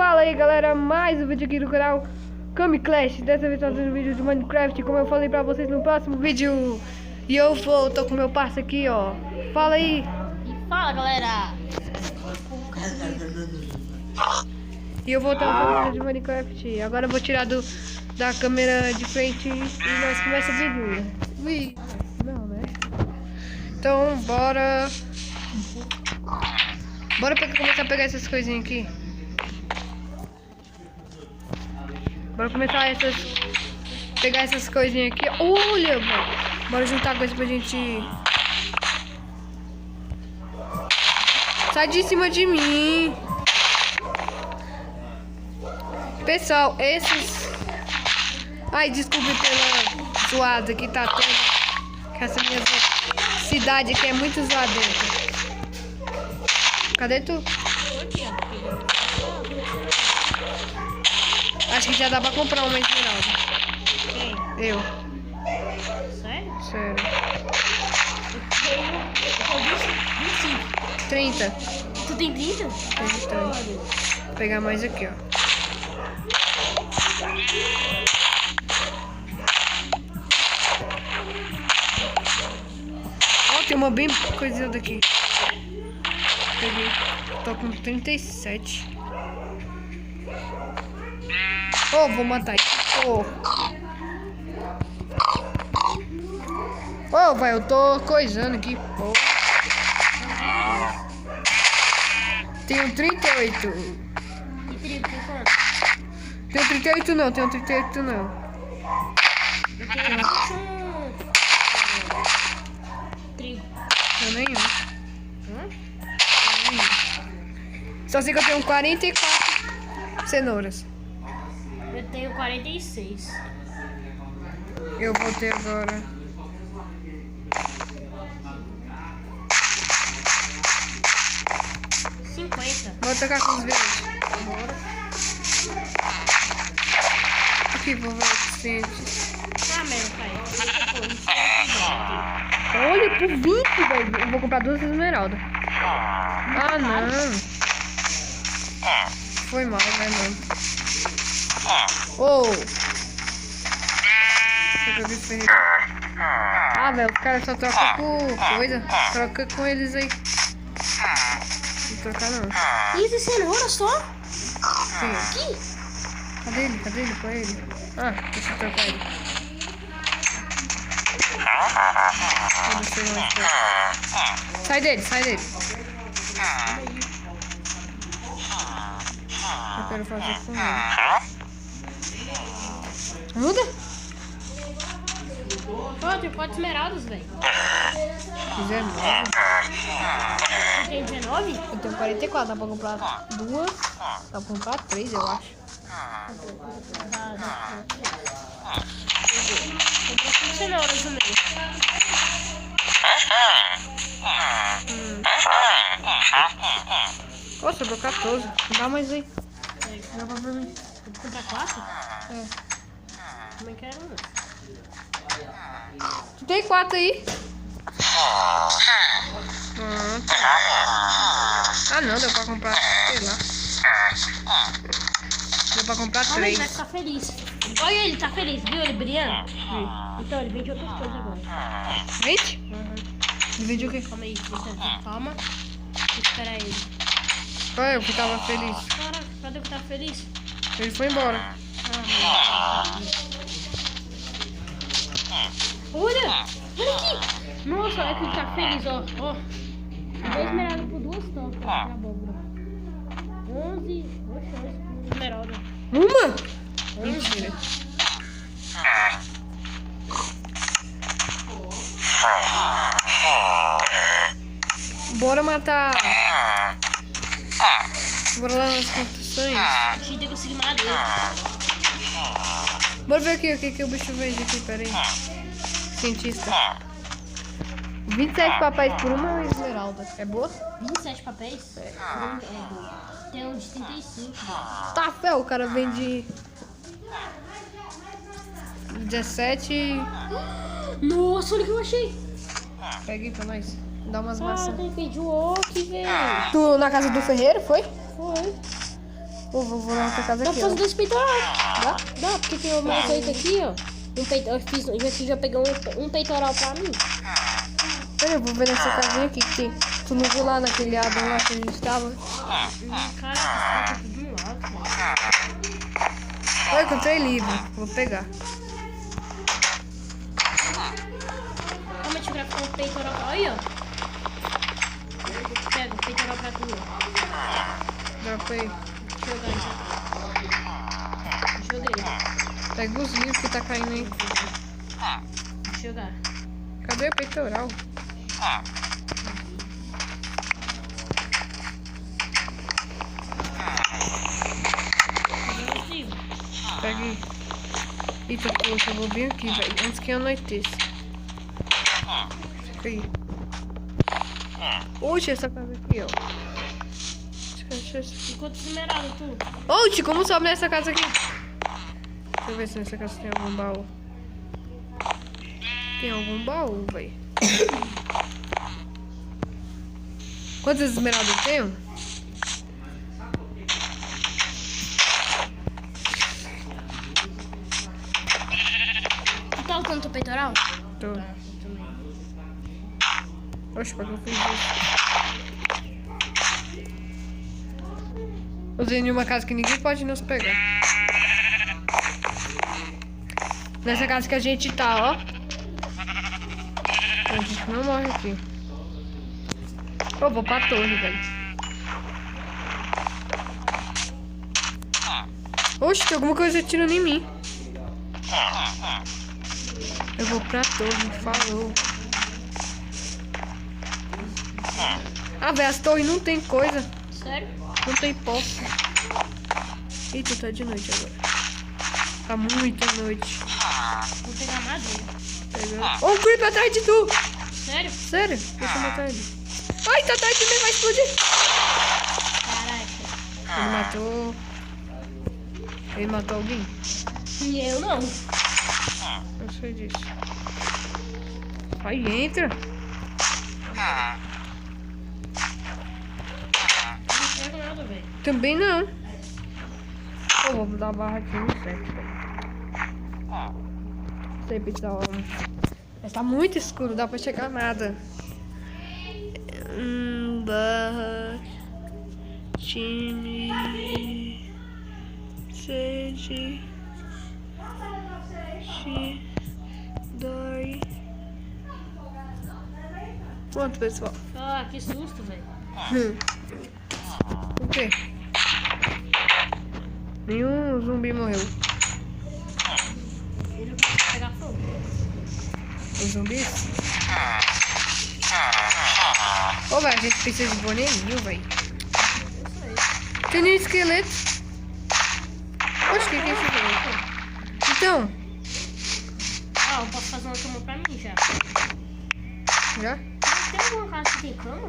Fala aí galera, mais um vídeo aqui do canal Kami Clash. Dessa vez fazendo um vídeo de Minecraft, como eu falei pra vocês no próximo vídeo. E eu tô com meu parceiro aqui, ó. Fala aí. E fala galera. E eu vou estar fazendo vídeo de Minecraft. Agora eu vou tirar da câmera de frente e nós começa o vídeo. Ui. Não, né? Então bora começar a pegar essas coisinhas aqui. Bora começar pegar essas coisinhas aqui. Olha, bora juntar coisa pra gente. Sai de cima de mim. Pessoal, esses... Ai, desculpe pela zoada que tá tendo. Que essa minha cidade aqui é muito zoadenta. Cadê tu? Acho que já dá pra comprar uma esmeralda. Quem? Eu. Sério? Sério. Eu tenho 25. 30. Tu tem 30? Vou pegar mais aqui, ó. Ó, tem uma bem coisa daqui. Peguei. Tô com 37. Oh, vou matar esse porco. Oh, vai, eu tô coisando aqui, pô. Tenho 38. E 30, tem quanto? Tenho 38 não, tenho 38 não. Eu tenho 30. Eu nenhum. Só sei que eu tenho 44 cenouras. Eu tenho 46. Eu vou ter agora. Vou atacar com os verdes. Bora. Aqui, vou ver o suficiente. Ah, meu pai. Olha, por 20, velho. Eu vou comprar 2 esmeraldas. Ah, não. Foi mal, né, mano? Oh! Ah, velho, os caras só trocam por coisa. Troca com eles aí. Não trocar não. Isso é cenoura só? Sim. Aqui? Cadê ele? Cadê ele? Põe ele. Ah, deixa eu trocar ele. Sai dele, sai dele. Eu quero fazer com ele. Muda? Pô, tem 4 esmeraldas, velho. 19. Tu tem 19? Eu tenho 44, dá pra comprar 2. Dá pra comprar 3, eu acho. Comprei 5 cenouras no meio. Ô, sobrou 14. Dá mais aí. Dá pra mim. Vou comprar 4? É. Também quero um. Tu tem 4 aí? Ah, não, deu pra comprar, sei lá. Deu pra comprar Olha, ele 3. vai ficar feliz. Olha ele, tá feliz, viu? Ele brilhando. Então, ele vende outras coisas agora. 20? Vende o quê? Calma aí, calma. Espera ele. Qual é o que tava feliz? Caraca, cadê o que tá feliz? Ele foi embora. Olha! Olha aqui! Nossa, olha que ele tá feliz, ó. Ó. 2 esmeraldas por 2 topas de abóbora. 11. Oxe, 11 esmeralda. Uma? Mentira. Bora matar. Bora lá nas construções. A gente tem que conseguir madeira. Bora ver aqui o que o bicho vende aqui, peraí. Cientista. 27 papéis por uma esmeralda. É boa? 27 papéis? É. Tem um de 35. Tá, fé, o cara vende 17. Nossa, olha o que eu achei. Pega aí pra nós. Dá umas Ah, maçãs. de repente o oak, velho. Tu na casa do ferreiro, foi? Foi. Pô, vou lá na tua casa Dá aqui, pra ó. fazer 2 peitorais. Dá? Dá, porque tem mais 8 aqui, ó. Já peguei um peitoral pra mim. Peraí, eu vou ver nessa casinha aqui que tem. Tu não viu lá naquele Adam lá que a gente tava? Caraca, tudo no alto, velho. Olha, eu encontrei livro. Vou pegar. Calma, deixa eu gravar um peitoral. Olha, ó. Pega o peitoral pra tu. Dropei. Jogar já. Joguei. Pega os livros que tá caindo aí. Jogar. Cadê o peitoral? Peguei. Eita, poxa, eu vou bem aqui, velho. Antes que anoiteça. Fica aí. Oxe, essa casa aqui, ó. Deixa eu... Enquanto esmeralda, tu. Oxe, como sobe nessa casa aqui? Deixa eu ver se nessa casa tem algum baú. Tem algum baú, velho. Quantas esmeraldas eu tenho? Tu tá usando teu peitoral? Tô. Eu também. Oxe, pra que eu fiz isso? Usei em uma casa que ninguém pode nos pegar. Nessa casa que a gente tá, ó. A gente não morre aqui. Eu vou pra torre, velho. Oxe, tem alguma coisa atirando em mim. Eu vou pra torre, falou. Ah, velho, as torres não tem coisa. Sério? Não tem pó. Eita, tá de noite agora. Tá muito noite. Vou pegar madeira. Pega. Ô, o creeper atrás de tu! Sério? Sério? Deixa eu matar ele. Ai, tá atrás de mim, vai explodir. Caraca. Ele matou... Ele matou alguém? E eu não. Eu sei disso. Vai, entra. Não pego nada, velho. Também não. Eu vou dar a barra aqui no certo, velho. Sei, pessoal. Mas tá muito escuro, dá pra chegar nada. Barra. Time. Sede. Dói. Pronto, pessoal. Ah, que susto, velho. O quê? Nenhum zumbi morreu. Ele não pode pegar fogo. Os zumbis? Ô, velho, a gente precisa de bonezinho, velho. Isso aí. Tem nenhum esqueleto. Oxe, o que é isso aqui? Então, Ah, eu posso fazer uma cama pra mim já. já? Tem alguma casa que tem cama?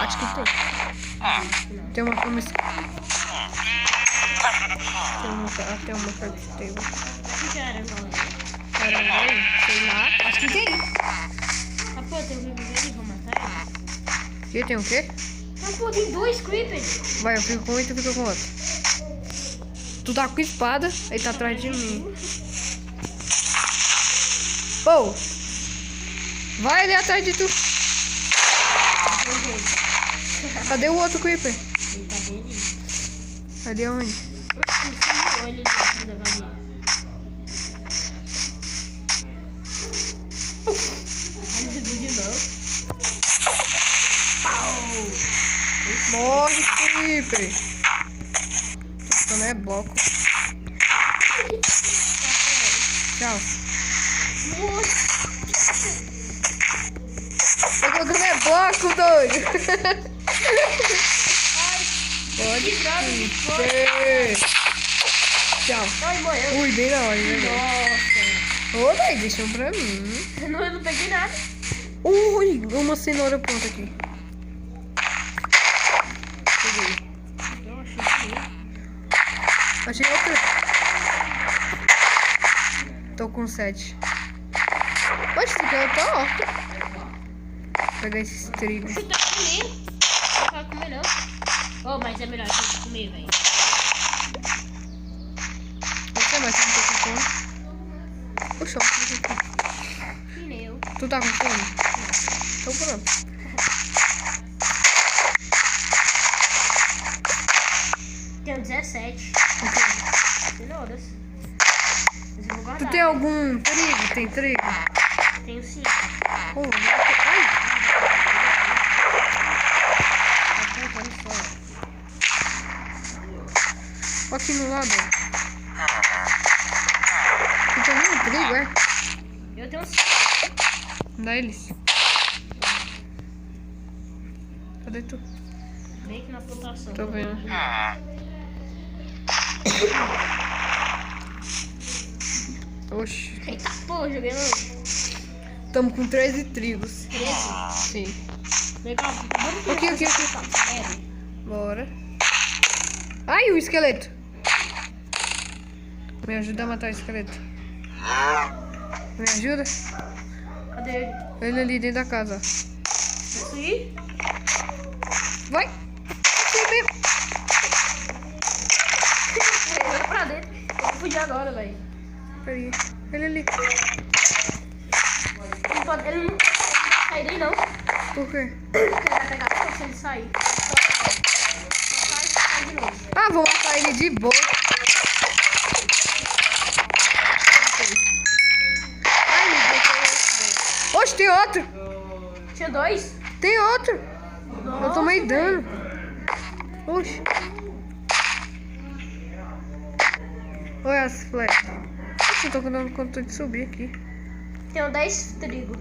Acho que tem. Não. Tem uma cama. Tem uma perto de teu. Que já era não, né? Caramba, sei lá. Acho que tem. Ah, pô, tem um viver ali, vou matar ele. Que tem o quê? Ah, pô, tem 2 creepers. Vai, eu fico com um e tu fica com outro. Tu tá com espada, aí tá atrás de mim. Pô! Vai ali atrás de tu. Cadê o outro creeper? Ele tá bem ali. Cadê onde? Olha ele dentro da galinha. Ele de novo. Morre, creeper. Isso não é bloco. Tchau. Tô colocando é bloco, doido. Pode ser. Tchau. Ai, morreu. Ui, bem na hora, né? Nossa. Ô, velho, deixa um pra mim. Eu não peguei nada. Ui, uma cenoura pronta aqui. Peguei. Eu achei que Achei outra. Tô com 7. Pode ficar, eu tô ó. Vou pegar esses trigo. você tá comendo. Não vai comer não. Oh, mas é melhor você comer, velho. Não sei mais se eu não tô com fome. Poxa, Pneu. tu tá com fome? Então pronto. Tenho 17 Ok. cenouras. Mas eu vou guardar. Tu tem algum trigo? Tem trigo? Tenho 5. Oh, ai! Tá contando só. Olha aqui no lado. Tu tem nenhum trigo, é? Eu tenho 5. Dá eles. Cadê tu? Bem aqui na plantação. Tô vendo. Oxi. Eita porra, joguei no Tamo com 13 trigos. 13. Sim. Legal. Vamos Aqui. Bora. Ai, o esqueleto. Me ajuda a matar o esqueleto. Me ajuda? Cadê ele? Ele ali dentro da casa. Isso aí? Vai. Sim, mesmo. Vai pra dentro. Eu vou fugir agora, velho. Peraí. Ele ali. Ele não pode sair daí, não. Por quê? Porque ele vai pegar a se ele sair. Só sai de novo. Ah, vou matar ele de boa. Ai, meu Deus. Oxe, tem outro. Tinha 2? Tem outro. Nossa, Eu tomei dano. velho. Oxe. Olha as flechas. Oxe, eu tô dando conta de subir aqui. Tenho 10 trigo.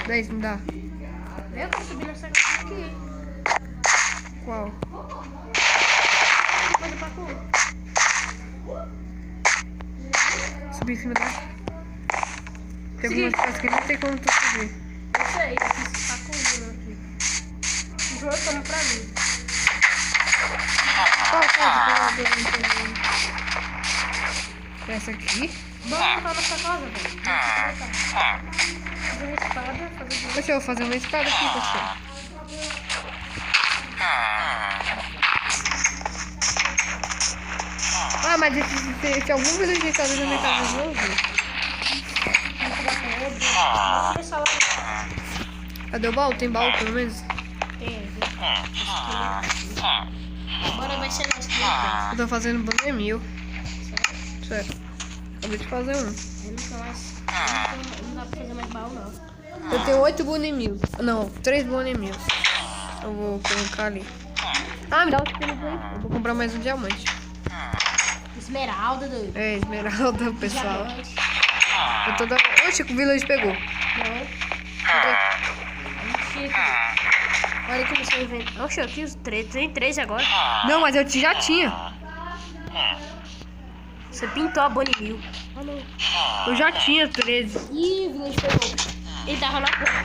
10 me dá. Eu vou subir nessa casa aqui. Qual? Coisa pra comer. Subir em cima da. Tem Sim. algumas coisas que não tem como tu subir. Eu sei, eu fiz pacolinho aqui. O João toma pra mim. Qual coisa que eu não tô. Essa aqui? Vamos montar nossa casa, velho. Fazer uma espada, fazer duas. Deixa eu fazer uma espada aqui, pessoal. Ah, mas se algum villager tá dentro da minha casa, eu vou ver. Vamos começar lá. Cadê o baú? Tem baú pelo menos? Tem. Agora vai ser nós que Eu tô fazendo banner mil. Sério. Acabei de fazer um. eu nunca mais. Não dá pra fazer mais baú, não. Eu tenho 8 banner mil. Não, 3 banner mil. Eu vou colocar ali. Ah, me dá os pelos aí. Eu vou comprar mais um diamante. Esmeralda, doido. É, esmeralda, pessoal. Diamante. Eu tô dando. Oxe, o village pegou. Não. Cadê? Chico. Olha que você inventa. Oxe, aqui os 3. Tem 13 agora. Não, mas eu já tinha. Você pintou a Bonnie Hill. Ah, não. Eu já tinha 13. Ih, o Village pegou. Ele tava na porta.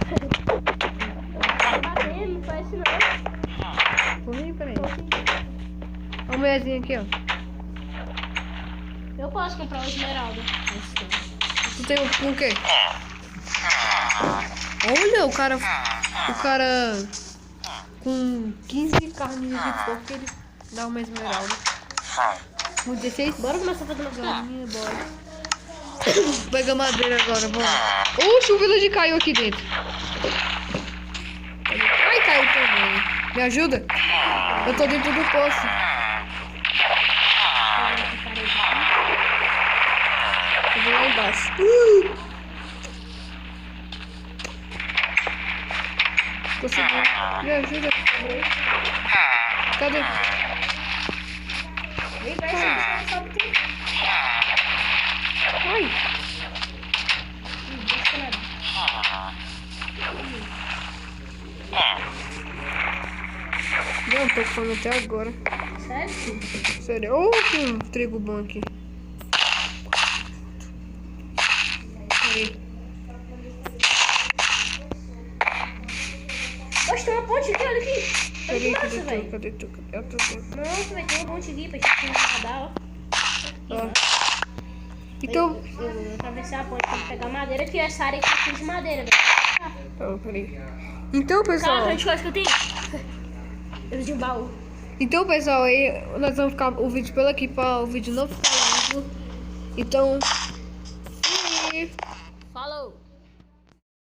Tá batendo, não faz isso não. Corri, peraí. Olha a mulherzinha aqui, ó. Eu posso comprar uma esmeralda. Tu tem um quê? Olha, o cara com 15 carnes de porco, ele dá uma esmeralda. Com 16. Bora começar a fazer uma Galinha, bora. Pega madeira agora, bora. Oxe, o village caiu aqui dentro. Ai, caiu também. Me ajuda? Eu tô dentro do poço. Eu vou lá embaixo. Consegui. Me ajuda. Cadê? Vem, vai, você sobe tudo. Ai. Deixa nada. Não, tô com fome até agora. Sério? Sério. Oh, que trigo bom aqui. Peraí. Oxe, tem uma ponte aqui, olha aqui. Olha que Peraí, massa, cadê tu? velho. Cadê tu? Cadê tu? Nossa, vai ter uma ponte aqui pra gente nadar, ó. Ó. Então. Eu atravessei a ponte pra pegar madeira, que essa área aqui é de madeira, velho. Ó, peraí. Então, pessoal. Calma, de coisa que eu tenho. Dentro de um baú. Então, pessoal, aí nós vamos ficar o vídeo por aqui para o vídeo não ficar longo. Então, Falou!